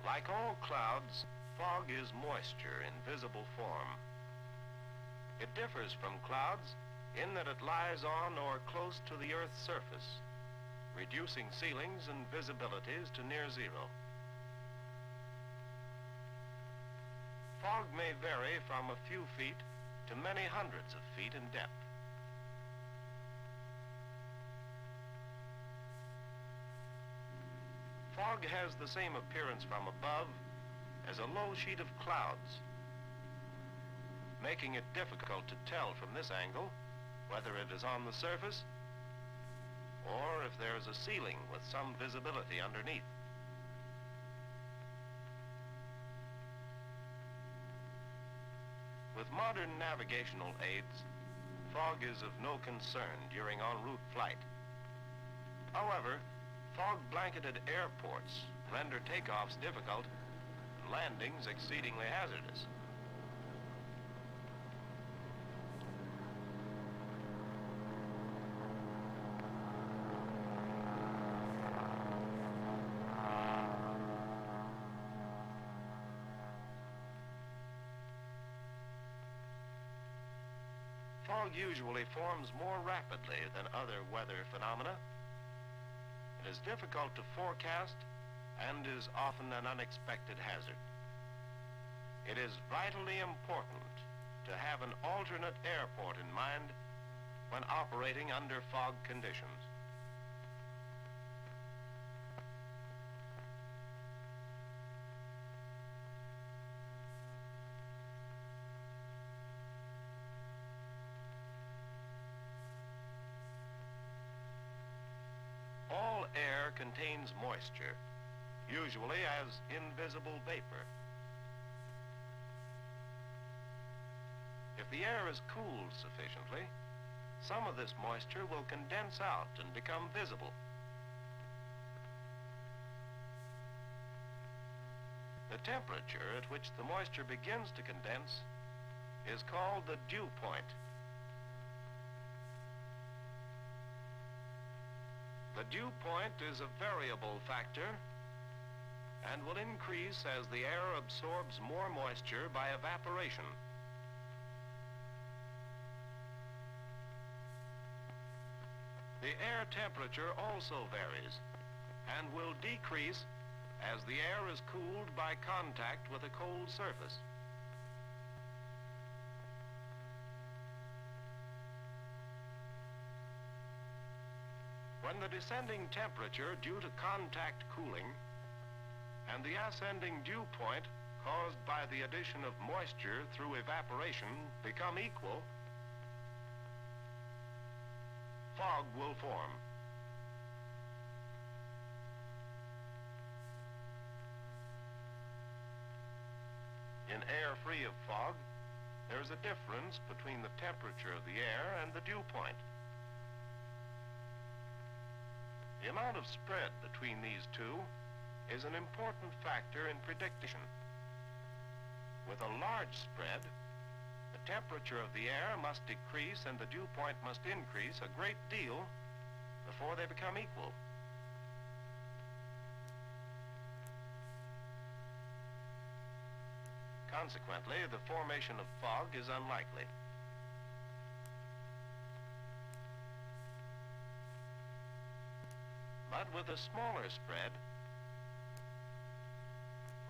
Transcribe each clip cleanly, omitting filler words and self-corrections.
Like all clouds, fog is moisture in visible form. It differs from clouds in that it lies on or close to the Earth's surface, reducing ceilings and visibilities to near zero. Fog may vary from a few feet to many hundreds of feet in depth. Fog has the same appearance from above as a low sheet of clouds, making it difficult to tell from this angle whether it is on the surface or if there is a ceiling with some visibility underneath. With modern navigational aids, fog is of no concern during en route flight. However, fog-blanketed airports render takeoffs difficult and landings exceedingly hazardous. Fog usually forms more rapidly than other weather phenomena. It is difficult to forecast and is often an unexpected hazard. It is vitally important to have an alternate airport in mind when operating under fog conditions. All air contains moisture, usually as invisible vapor. If the air is cooled sufficiently, some of this moisture will condense out and become visible. The temperature at which the moisture begins to condense is called the dew point. The dew point is a variable factor and will increase as the air absorbs more moisture by evaporation. The air temperature also varies and will decrease as the air is cooled by contact with a cold surface. When the descending temperature due to contact cooling and the ascending dew point caused by the addition of moisture through evaporation become equal, fog will form. In air free of fog, there is a difference between the temperature of the air and the dew point. The amount of spread between these two is an important factor in prediction. With a large spread, the temperature of the air must decrease and the dew point must increase a great deal before they become equal. Consequently, the formation of fog is unlikely. But with a smaller spread,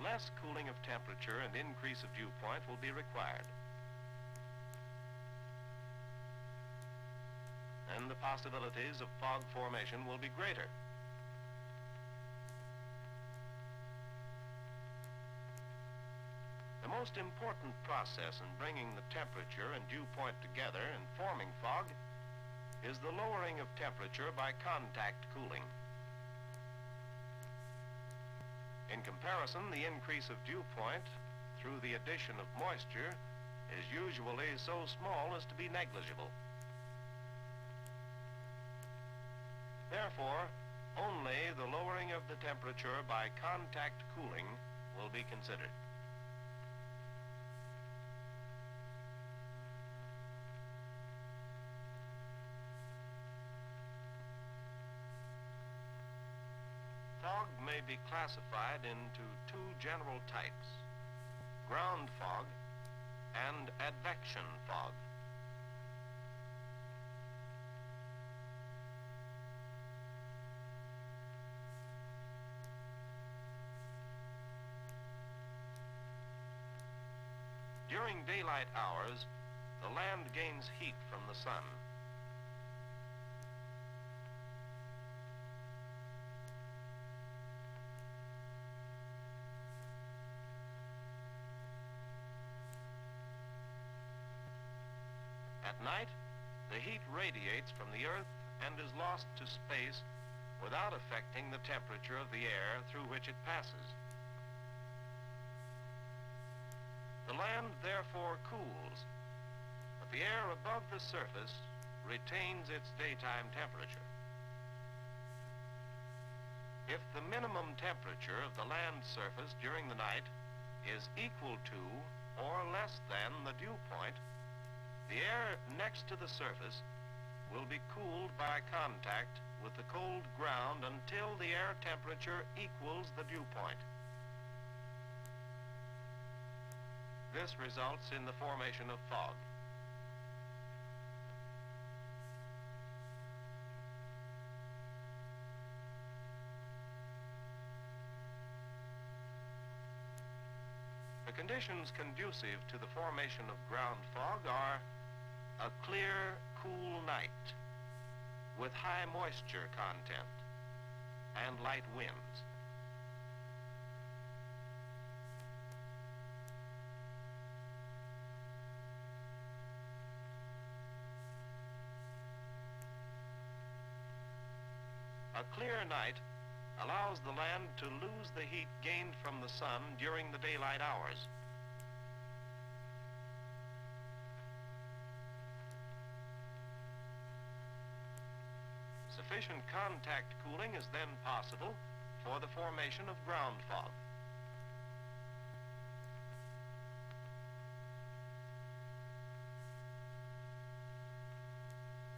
less cooling of temperature and increase of dew point will be required. And the possibilities of fog formation will be greater. The most important process in bringing the temperature and dew point together and forming fog is the lowering of temperature by contact cooling. In comparison, the increase of dew point through the addition of moisture is usually so small as to be negligible. Therefore, only the lowering of the temperature by contact cooling will be considered. Fog may be classified into two general types: ground fog and advection fog. During daylight hours, the land gains heat from the sun. At night, the heat radiates from the Earth and is lost to space without affecting the temperature of the air through which it passes. The land therefore cools, but the air above the surface retains its daytime temperature. If the minimum temperature of the land surface during the night is equal to or less than the dew point, the air next to the surface will be cooled by contact with the cold ground until the air temperature equals the dew point. This results in the formation of fog. The conditions conducive to the formation of ground fog are a clear, cool night with high moisture content and light winds. A clear night allows the land to lose the heat gained from the sun during the daylight hours. Sufficient contact cooling is then possible for the formation of ground fog.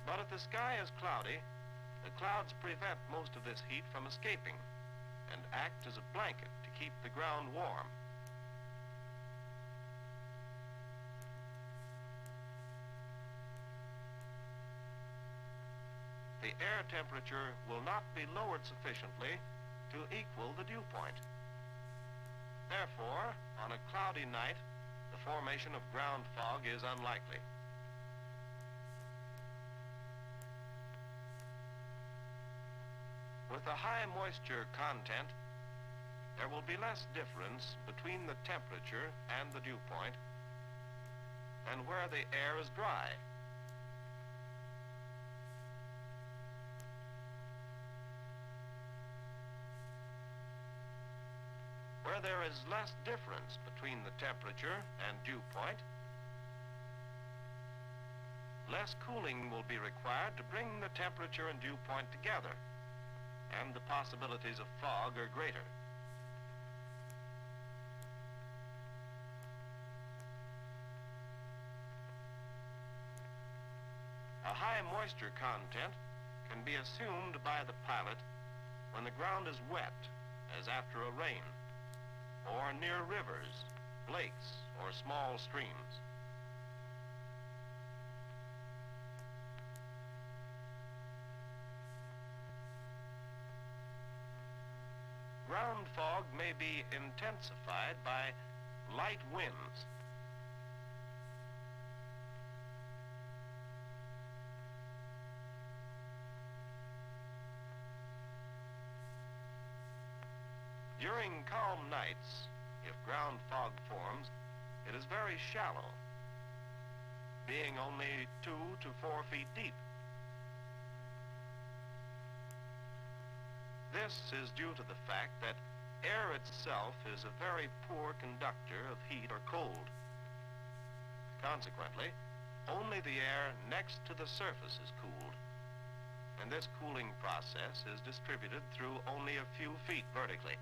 But if the sky is cloudy, the clouds prevent most of this heat from escaping and act as a blanket to keep the ground warm. The air temperature will not be lowered sufficiently to equal the dew point. Therefore, on a cloudy night, the formation of ground fog is unlikely. With a high moisture content, there will be less difference between the temperature and the dew point than where the air is dry. Where there is less difference between the temperature and dew point, less cooling will be required to bring the temperature and dew point together, and the possibilities of fog are greater. A high moisture content can be assumed by the pilot when the ground is wet, as after a rain, or near rivers, lakes, or small streams. Ground fog may be intensified by light winds. During calm nights, if ground fog forms, it is very shallow, being only 2 to 4 feet deep. This is due to the fact that air itself is a very poor conductor of heat or cold. Consequently, only the air next to the surface is cooled, and this cooling process is distributed through only a few feet vertically.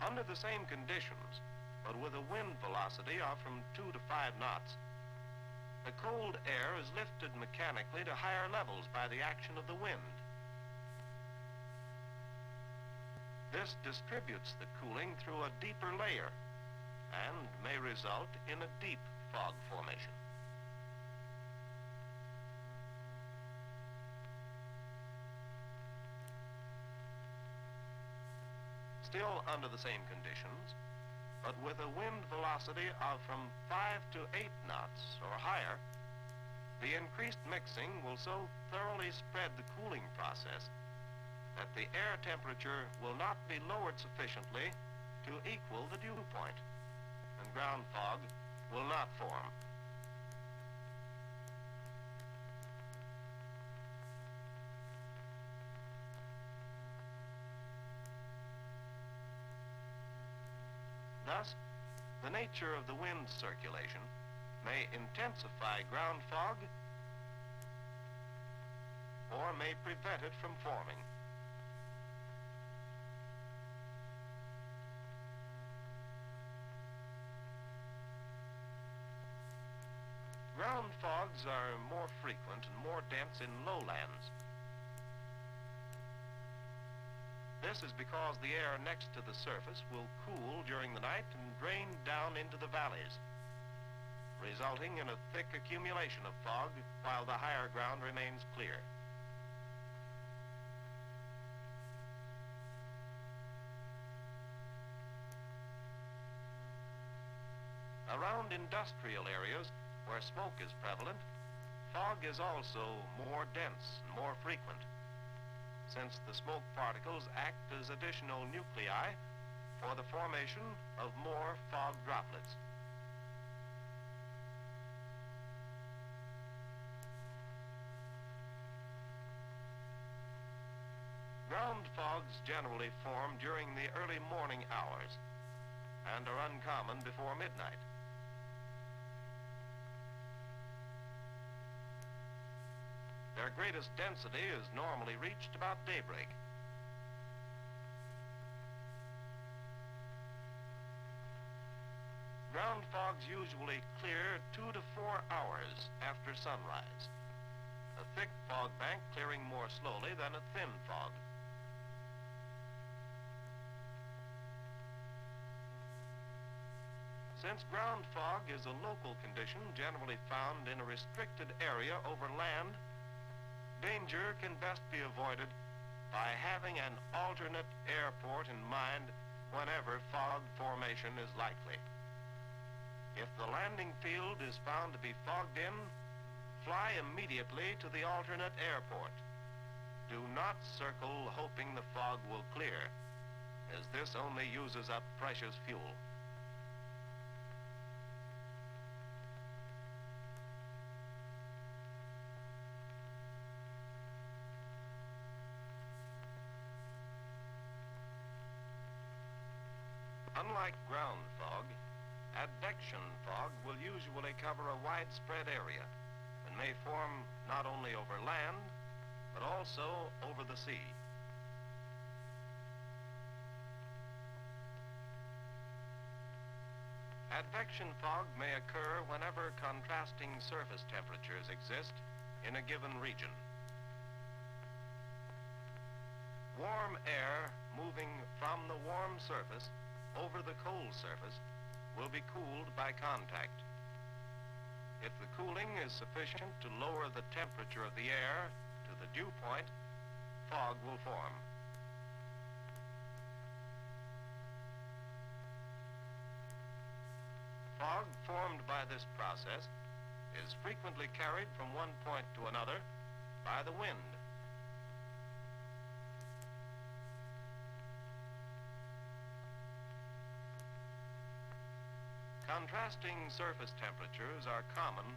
Under the same conditions, but with a wind velocity of from 2 to 5 knots, the cold air is lifted mechanically to higher levels by the action of the wind. This distributes the cooling through a deeper layer and may result in a deep fog formation. Still under the same conditions, but with a wind velocity of from 5 to 8 knots or higher, the increased mixing will so thoroughly spread the cooling process that the air temperature will not be lowered sufficiently to equal the dew point, and ground fog will not form. Thus, the nature of the wind circulation may intensify ground fog or may prevent it from forming. Ground fogs are more frequent and more dense in lowlands. This is because the air next to the surface will cool during the night and drain down into the valleys, resulting in a thick accumulation of fog while the higher ground remains clear. Around industrial areas where smoke is prevalent, fog is also more dense and more frequent, since the smoke particles act as additional nuclei for the formation of more fog droplets. Ground fogs generally form during the early morning hours and are uncommon before midnight. Their greatest density is normally reached about daybreak. Ground fogs usually clear 2 to 4 hours after sunrise, a thick fog bank clearing more slowly than a thin fog. Since ground fog is a local condition generally found in a restricted area over land, danger can best be avoided by having an alternate airport in mind whenever fog formation is likely. If the landing field is found to be fogged in, fly immediately to the alternate airport. Do not circle hoping the fog will clear, as this only uses up precious fuel. Unlike ground fog, advection fog will usually cover a widespread area and may form not only over land, but also over the sea. Advection fog may occur whenever contrasting surface temperatures exist in a given region. Warm air moving from the warm surface over the cold surface will be cooled by contact. If the cooling is sufficient to lower the temperature of the air to the dew point, fog will form. Fog formed by this process is frequently carried from one point to another by the wind. Contrasting surface temperatures are common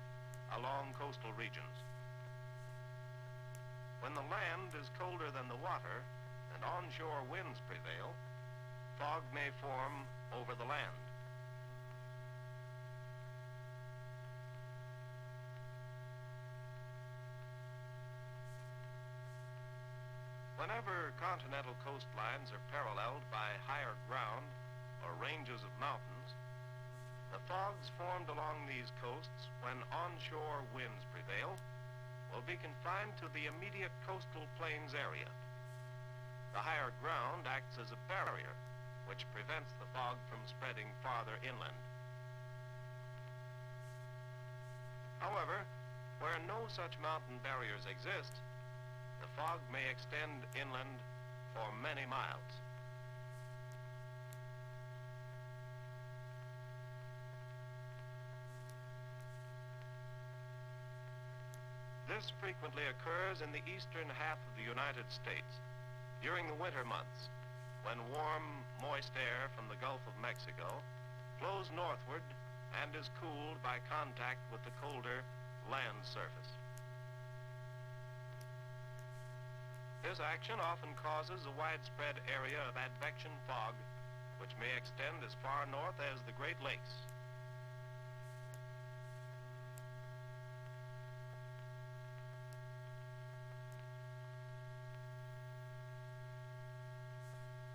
along coastal regions. When the land is colder than the water and onshore winds prevail, fog may form over the land. Whenever continental coastlines are paralleled by higher ground or ranges of mountains, the fogs formed along these coasts when onshore winds prevail will be confined to the immediate coastal plains area. The higher ground acts as a barrier, which prevents the fog from spreading farther inland. However, where no such mountain barriers exist, the fog may extend inland for many miles. This frequently occurs in the eastern half of the United States during the winter months, when warm, moist air from the Gulf of Mexico flows northward and is cooled by contact with the colder land surface. This action often causes a widespread area of advection fog, which may extend as far north as the Great Lakes.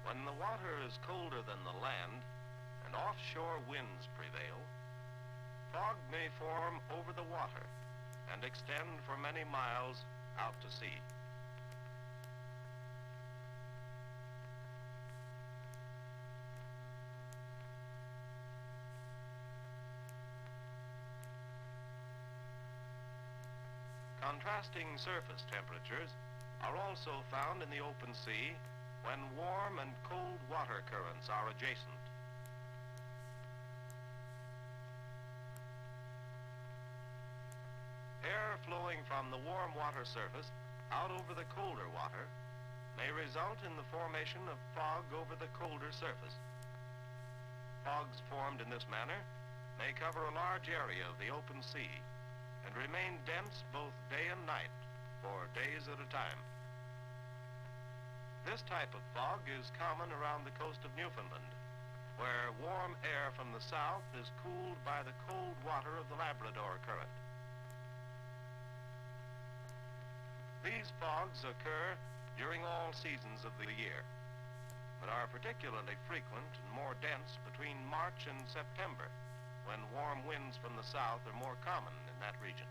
When the water is colder than the land and offshore winds prevail, fog may form over the water and extend for many miles out to sea. Contrasting surface temperatures are also found in the open sea when warm and cold water currents are adjacent. Air flowing from the warm water surface out over the colder water may result in the formation of fog over the colder surface. Fogs formed in this manner may cover a large area of the open sea and remain dense both day and night for days at a time. This type of fog is common around the coast of Newfoundland, where warm air from the south is cooled by the cold water of the Labrador current. These fogs occur during all seasons of the year, but are particularly frequent and more dense between March and September, when warm winds from the south are more common in that region.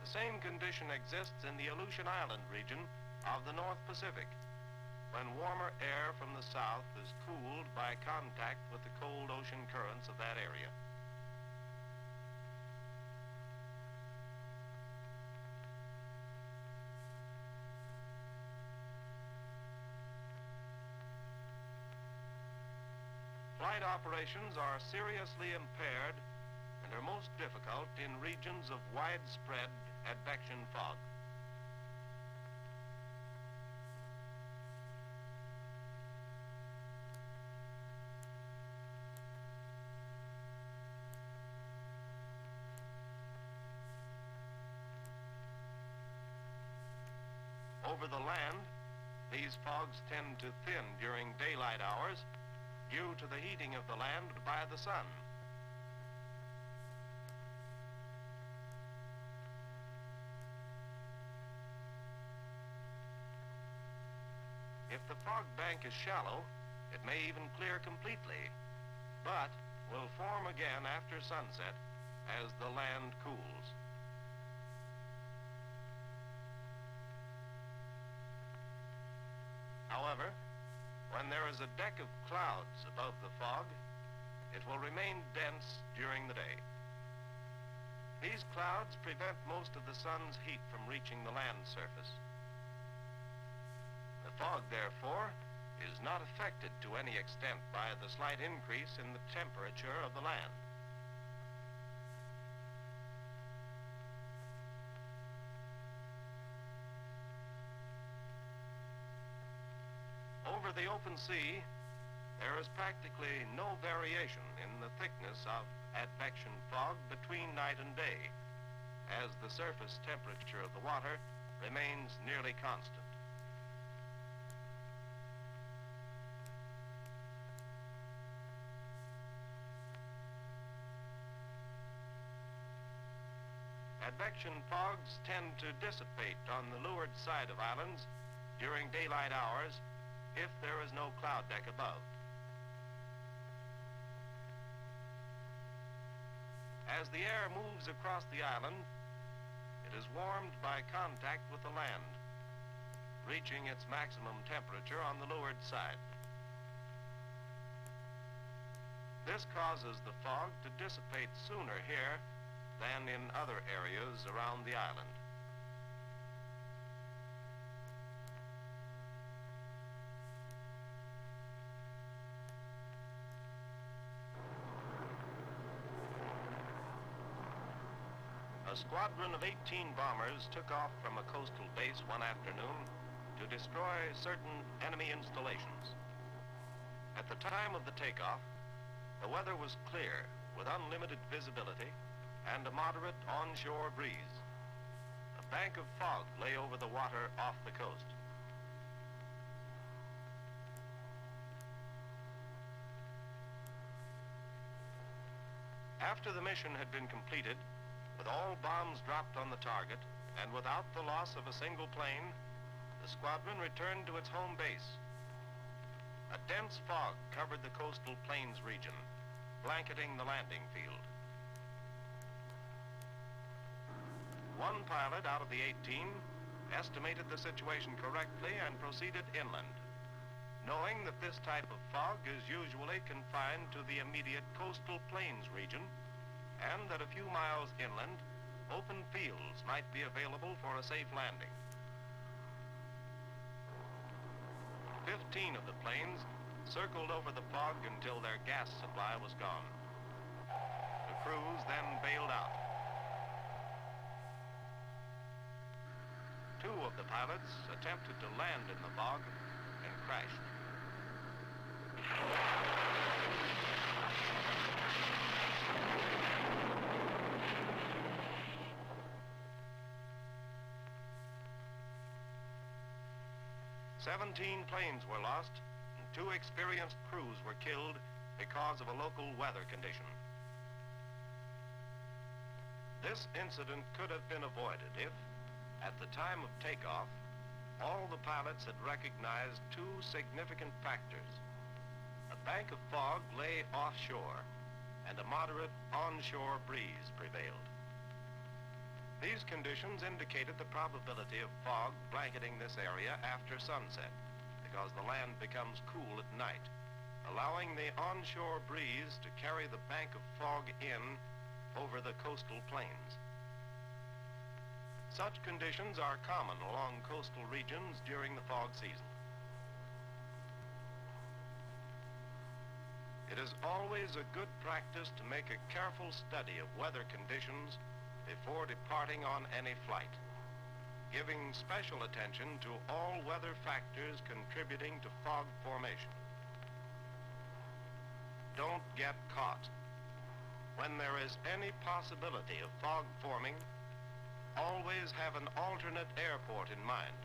The same condition exists in the Aleutian Island region of the North Pacific, when warmer air from the south is cooled by contact with the cold ocean currents of that area. Flight operations are seriously impaired and are most difficult in regions of widespread advection fog. Over the land, these fogs tend to thin during daylight hours due to the heating of the land by the sun. If the fog bank is shallow, it may even clear completely, but will form again after sunset as the land cools. However, when there is a deck of clouds above the fog, it will remain dense during the day. These clouds prevent most of the sun's heat from reaching the land surface. The fog, therefore, is not affected to any extent by the slight increase in the temperature of the land. Over the open sea, there is practically no variation in the thickness of advection fog between night and day, as the surface temperature of the water remains nearly constant. Advection fogs tend to dissipate on the leeward side of islands during daylight hours if there is no cloud deck above. As the air moves across the island, it is warmed by contact with the land reaching its maximum temperature on the leeward side. This causes the fog to dissipate sooner here than in other areas around the island. A squadron of 18 bombers took off from a coastal base one afternoon to destroy certain enemy installations. At the time of the takeoff, the weather was clear with unlimited visibility and a moderate onshore breeze. A bank of fog lay over the water off the coast. After the mission had been completed, with all bombs dropped on the target, and without the loss of a single plane, the squadron returned to its home base. A dense fog covered the coastal plains region, blanketing the landing field. One pilot out of the 18 estimated the situation correctly and proceeded inland, knowing that this type of fog is usually confined to the immediate coastal plains region, and that a few miles inland, open fields might be available for a safe landing. 15 of the planes circled over the fog until their gas supply was gone. The crews then bailed out. 2 of the pilots attempted to land in the fog and crashed. 17 planes were lost, and 2 experienced crews were killed because of a local weather condition. This incident could have been avoided if, at the time of takeoff, all the pilots had recognized 2 significant factors. A bank of fog lay offshore, and a moderate onshore breeze prevailed. These conditions indicated the probability of fog blanketing this area after sunset, because the land becomes cool at night, allowing the onshore breeze to carry the bank of fog in over the coastal plains. Such conditions are common along coastal regions during the fog season. It is always a good practice to make a careful study of weather conditions before departing on any flight, giving special attention to all weather factors contributing to fog formation. Don't get caught. When there is any possibility of fog forming, always have an alternate airport in mind.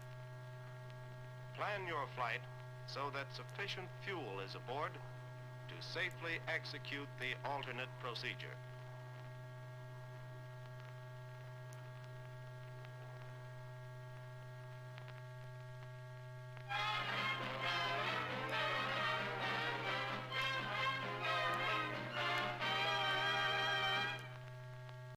Plan your flight so that sufficient fuel is aboard to safely execute the alternate procedure.